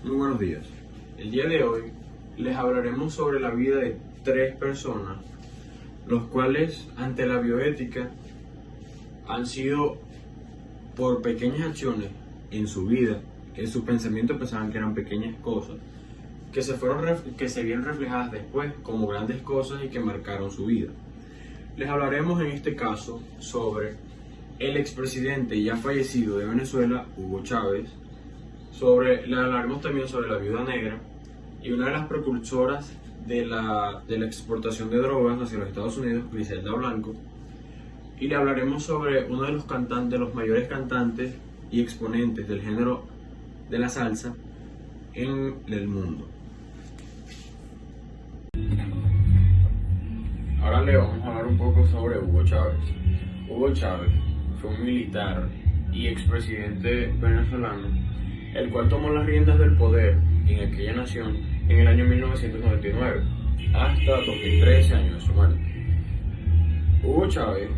Muy buenos días. El día de hoy les hablaremos sobre la vida de tres personas, los cuales ante la bioética han sido, por pequeñas acciones en su vida, que en sus pensamientos pensaban que eran pequeñas cosas, que se vieron reflejadas después como grandes cosas y que marcaron su vida. Les hablaremos en este caso sobre el expresidente ya fallecido de Venezuela, Hugo Chávez. Le hablaremos también sobre la Viuda Negra y una de las precursoras de la exportación de drogas hacia los Estados Unidos, Griselda Blanco. Y le hablaremos sobre uno de los mayores cantantes y exponentes del género de la salsa en el mundo. Ahora le vamos a hablar un poco sobre Hugo Chávez. Hugo Chávez fue un militar y expresidente venezolano, el cual tomó las riendas del poder en aquella nación en el año 1999 hasta 2013, año de su muerte. Hugo Chávez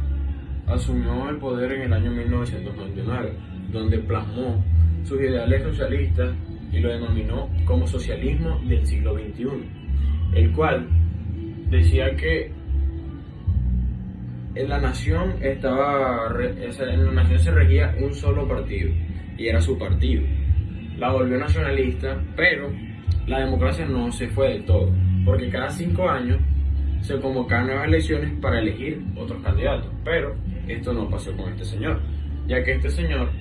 asumió el poder en el año 1999, donde plasmó sus ideales socialistas y lo denominó como socialismo del siglo XXI, el cual decía que en la nación se regía un solo partido, y era su partido. La volvió nacionalista, pero la democracia no se fue del todo, porque cada 5 años se convocaban nuevas elecciones para elegir otros candidatos, pero esto no pasó con este señor, ya que este señor,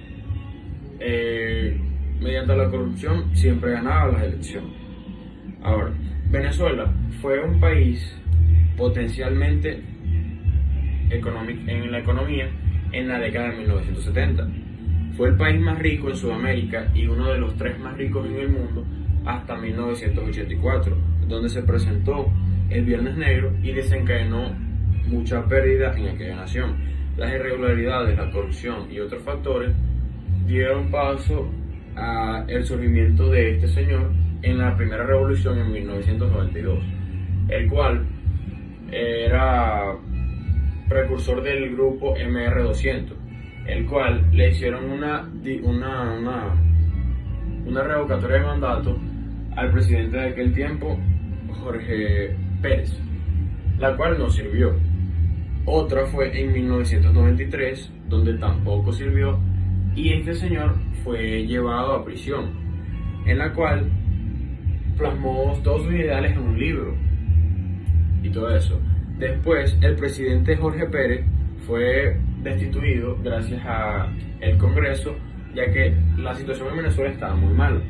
mediante la corrupción, siempre ganaba las elecciones. Ahora, Venezuela fue un país potencialmente en la economía en la década de 1970. Fue el país más rico en Sudamérica y uno de los 3 más ricos en el mundo hasta 1984, donde se presentó el Viernes Negro y desencadenó mucha pérdida en aquella nación. Las irregularidades, la corrupción y otros factores dieron paso al surgimiento de este señor en la primera revolución en 1992, el cual era precursor del grupo MR200, el cual le hicieron una revocatoria de mandato al presidente de aquel tiempo, Jorge Pérez, la cual no sirvió. Otra fue en 1993, donde tampoco sirvió, y este señor fue llevado a prisión, en la cual plasmó todos sus ideales en un libro y todo eso. Después, el presidente Jorge Pérez fue destituido gracias al Congreso, ya que la situación en Venezuela estaba muy mal.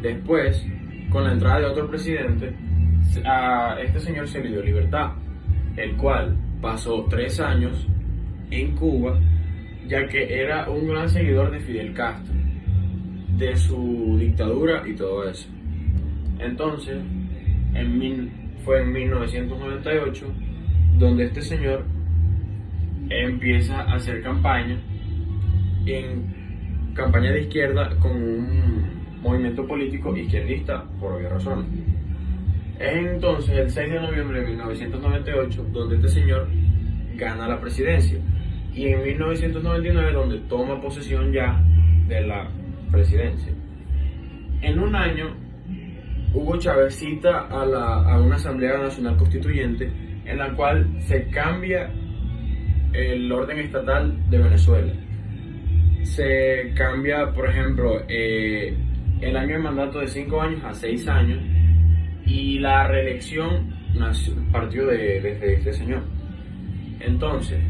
Después, con la entrada de otro presidente, a este señor se le dio libertad, el cual pasó 3 años en Cuba, ya que era un gran seguidor de Fidel Castro, de su dictadura y todo eso. Entonces, fue en 1998 donde este señor empieza a hacer campaña de izquierda con un movimiento político izquierdista por obvias razones. Es entonces el 6 de noviembre de 1998 donde este señor gana la presidencia, y en 1999 donde toma posesión ya de la presidencia. En un año, Hugo Chávez cita a una Asamblea Nacional Constituyente en la cual se cambia el orden estatal de Venezuela. Se cambia, por ejemplo, el año de mandato de 5 años a 6 años, y la reelección partió desde este señor. Entonces,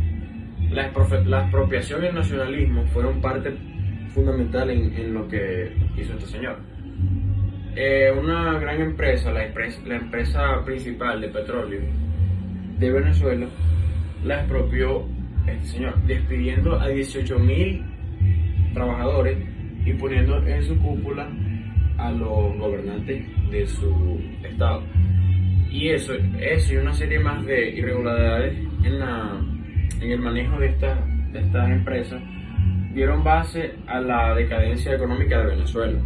la expropiación y el nacionalismo fueron parte fundamental en lo que hizo este señor. Una gran empresa, la empresa principal de petróleo de Venezuela, la expropió este señor, despidiendo a 18.000 trabajadores y poniendo en su cúpula a los gobernantes de su estado. Y eso y una serie más de irregularidades en el manejo de estas empresas dieron base a la decadencia económica de Venezuela,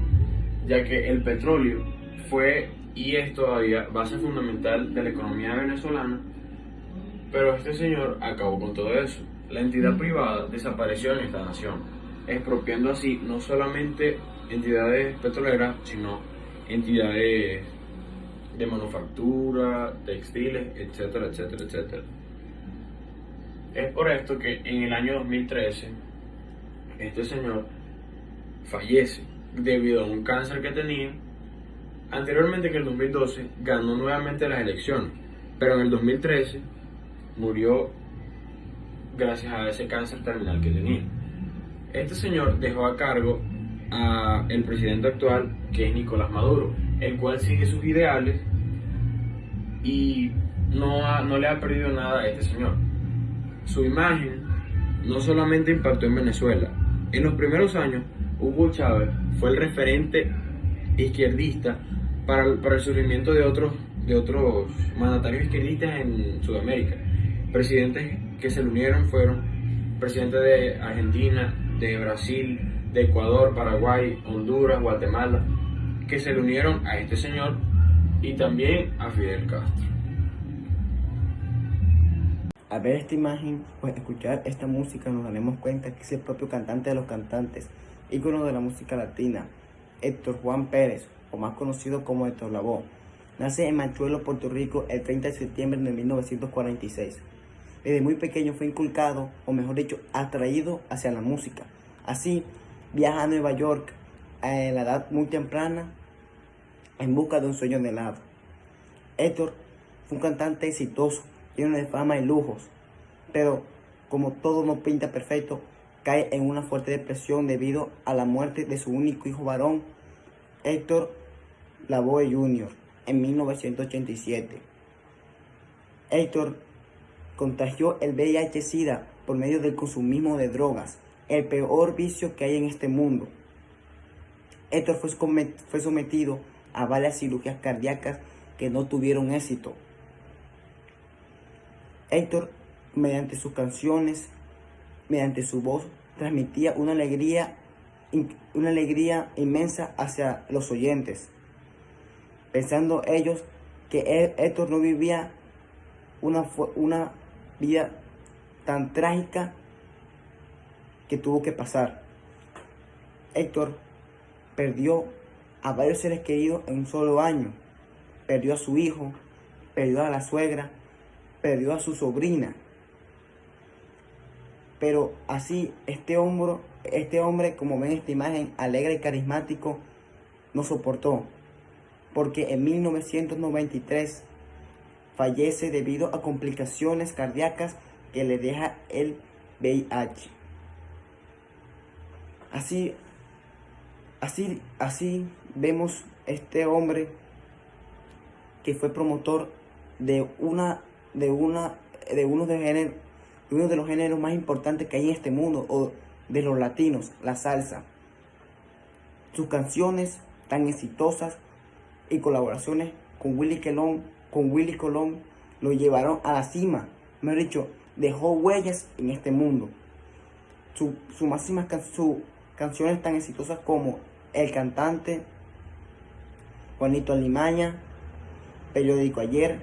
ya que el petróleo fue y es todavía base fundamental de la economía venezolana, pero este señor acabó con todo eso. La entidad privada desapareció en esta nación, expropiando así no solamente entidades petroleras, sino entidades de manufactura, textiles, etcétera, etcétera, etcétera. Es por esto que en el año 2013 este señor fallece debido a un cáncer que tenía. Anteriormente, en el 2012, ganó nuevamente las elecciones, pero en el 2013 murió gracias a ese cáncer terminal que tenía. Este señor dejó a cargo a el presidente actual, que es Nicolás Maduro, el cual sigue sus ideales y no le ha perdido nada a este señor. Su imagen no solamente impactó en Venezuela. En los primeros años, Hugo Chávez fue el referente izquierdista para el surgimiento de otros mandatarios izquierdistas en Sudamérica. Presidentes que se le unieron fueron presidentes de Argentina, de Brasil, de Ecuador, Paraguay, Honduras, Guatemala, que se le unieron a este señor y también a Fidel Castro. Al ver esta imagen, pues escuchar esta música, nos daremos cuenta que es el propio cantante de los cantantes, ícono de la música latina, Héctor Juan Pérez, o más conocido como Héctor Lavoe. Nace en Manchuelo, Puerto Rico, el 30 de septiembre de 1946. Desde muy pequeño fue inculcado, o mejor dicho, atraído hacia la música. Así, viaja a Nueva York en la edad muy temprana en busca de un sueño anhelado. Héctor fue un cantante exitoso, lleno de fama y lujos, pero como todo no pinta perfecto, cae en una fuerte depresión debido a la muerte de su único hijo varón, Héctor Lavoe Jr., en 1987. Héctor contagió el VIH-Sida por medio del consumismo de drogas, el peor vicio que hay en este mundo. Héctor fue sometido a varias cirugías cardíacas que no tuvieron éxito. Héctor, mediante sus canciones, mediante su voz, transmitía una alegría inmensa hacia los oyentes, pensando ellos que Héctor no vivía una vida tan trágica que tuvo que pasar. Héctor perdió a varios seres queridos en un solo año. Perdió a su hijo, perdió a la suegra, perdió a su sobrina. Pero así este hombre, como ven esta imagen, alegre y carismático, no soportó, porque en 1993 fallece debido a complicaciones cardíacas que le deja el VIH. Así vemos este hombre que fue promotor de uno de los géneros más importantes que hay en este mundo, o de los latinos, la salsa. Sus canciones tan exitosas y colaboraciones con Willy Colón lo llevaron a la cima. Mejor dicho, dejó huellas en este mundo. Sus canciones tan exitosas como El Cantante, Juanito Alimaña, Periódico Ayer,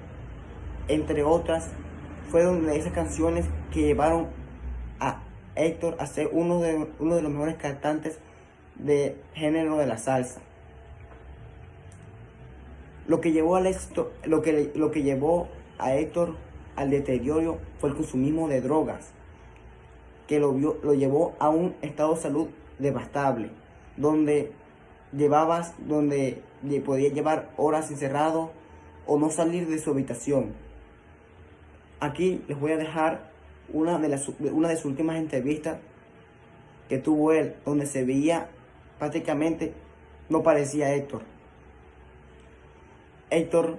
entre otras, fueron de esas canciones que llevaron a Héctor a ser uno de los mejores cantantes de género de la salsa. Lo que llevó al éxito, lo que llevó a Héctor al deterioro fue el consumismo de drogas, que lo llevó a un estado de salud devastable, donde podía llevar horas encerrado o no salir de su habitación. Aquí les voy a dejar una de sus últimas entrevistas que tuvo él, donde se veía prácticamente, no parecía Héctor. Héctor,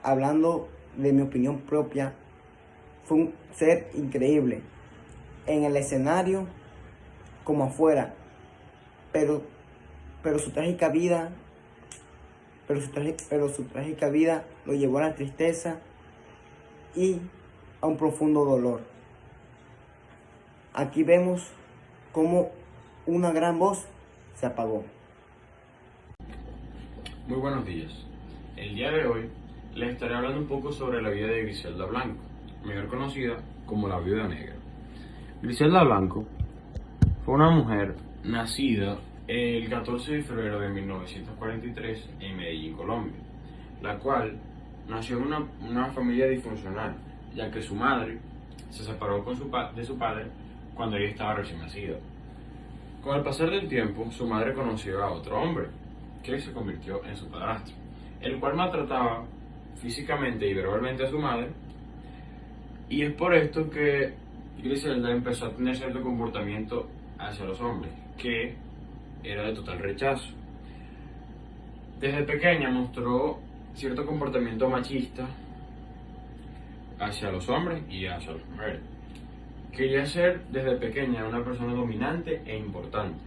hablando de mi opinión propia, fue un ser increíble en el escenario como afuera, pero su trágica vida lo llevó a la tristeza y a un profundo dolor. Aquí vemos cómo una gran voz se apagó. Muy buenos días. El día de hoy les estaré hablando un poco sobre la vida de Griselda Blanco, mejor conocida como la Viuda Negra. Griselda Blanco fue una mujer nacida el 14 de febrero de 1943 en Medellín, Colombia, la cual nació en una familia disfuncional, ya que su madre se separó de su padre cuando ella estaba recién nacida. Con el pasar del tiempo, su madre conoció a otro hombre, que se convirtió en su padrastro, el cual maltrataba físicamente y verbalmente a su madre, y es por esto que Griselda empezó a tener cierto comportamiento hacia los hombres, que era de total rechazo. Desde pequeña mostró cierto comportamiento machista hacia los hombres y hacia las mujeres. Quería ser desde pequeña una persona dominante e importante,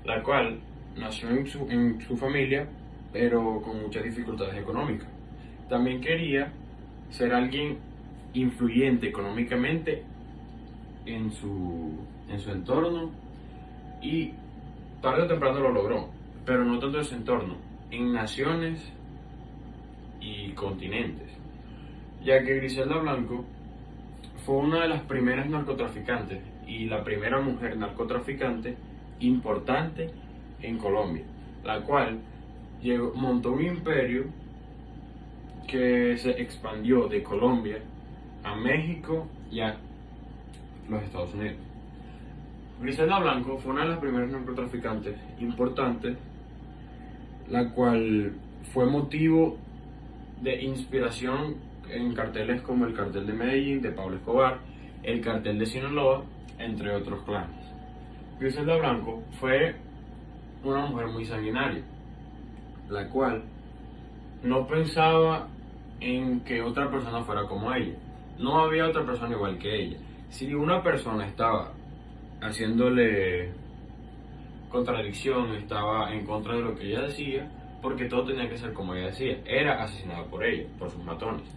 la cual nació en su familia, pero con muchas dificultades económicas. También quería ser alguien influyente económicamente en su entorno, y tarde o temprano lo logró, pero no tanto en su entorno, en naciones y continentes, ya que Griselda Blanco fue una de las primeras narcotraficantes y la primera mujer narcotraficante importante en Colombia, la cual montó un imperio que se expandió de Colombia a México y a los Estados Unidos. Griselda Blanco fue una de las primeras narcotraficantes importantes, la cual fue motivo de inspiración en carteles como el cartel de Medellín de Pablo Escobar, el cartel de Sinaloa, entre otros clanes. Griselda Blanco fue una mujer muy sanguinaria, la cual no pensaba en que otra persona fuera como ella. No había otra persona igual que ella. Si una persona estaba haciéndole contradicción, estaba en contra de lo que ella decía, porque todo tenía que ser como ella decía, era asesinada por ella, por sus matones.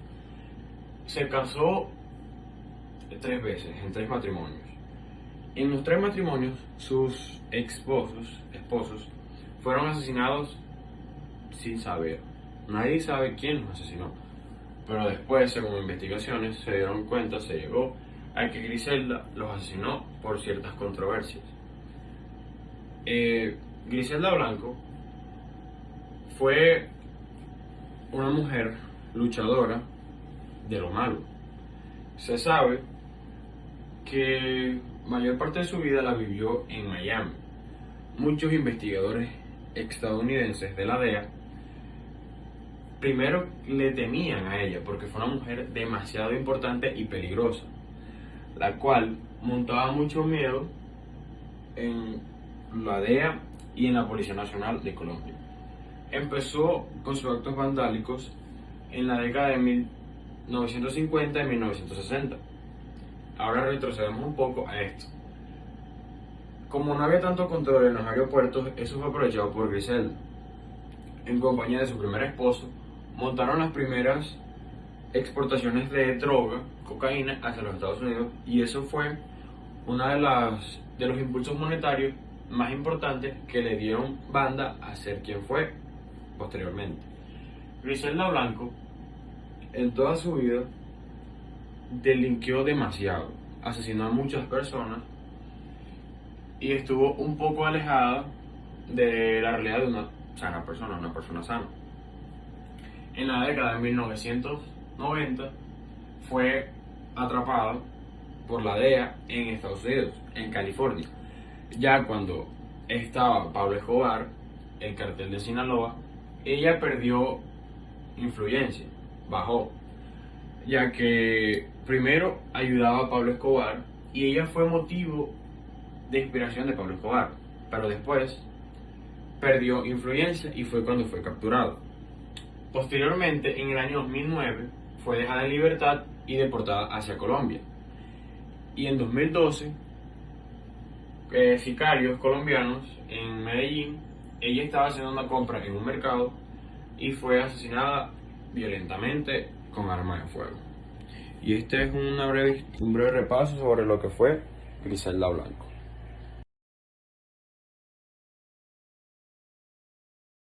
Se casó 3 veces, en 3 matrimonios. En los 3 matrimonios, sus esposos, fueron asesinados sin saber. Nadie sabe quién los asesinó. Pero después, según investigaciones, se dieron cuenta, se llegó a que Griselda los asesinó por ciertas controversias. Griselda Blanco fue una mujer luchadora de lo malo. Se sabe que mayor parte de su vida la vivió en Miami. Muchos investigadores estadounidenses de la DEA primero le temían a ella porque fue una mujer demasiado importante y peligrosa, la cual montaba mucho miedo en la DEA y en la Policía Nacional de Colombia. Empezó con sus actos vandálicos en la década de 1950 y 1960. Ahora retrocedemos un poco a esto. Como no había tanto control en los aeropuertos, eso fue aprovechado por Griselda. En compañía de su primer esposo, montaron las primeras exportaciones de droga, cocaína, hacia los Estados Unidos, y eso fue uno de los impulsos monetarios más importantes que le dieron banda a ser quien fue posteriormente. Griselda Blanco, en toda su vida, delinquió demasiado, asesinó a muchas personas y estuvo un poco alejada de la realidad de una persona sana. En la década de 1990 fue atrapada por la DEA en Estados Unidos, en California. Ya cuando estaba Pablo Escobar, el cartel de Sinaloa, ella perdió influencia, bajó, ya que primero ayudaba a Pablo Escobar y ella fue motivo de inspiración de Pablo Escobar, pero después perdió influencia y fue cuando fue capturado. Posteriormente, en el año 2009, fue dejada en libertad y deportada hacia Colombia. Y en 2012, sicarios colombianos en Medellín, ella estaba haciendo una compra en un mercado y fue asesinada violentamente con arma de fuego. Y este es un breve repaso sobre lo que fue Griselda Blanco.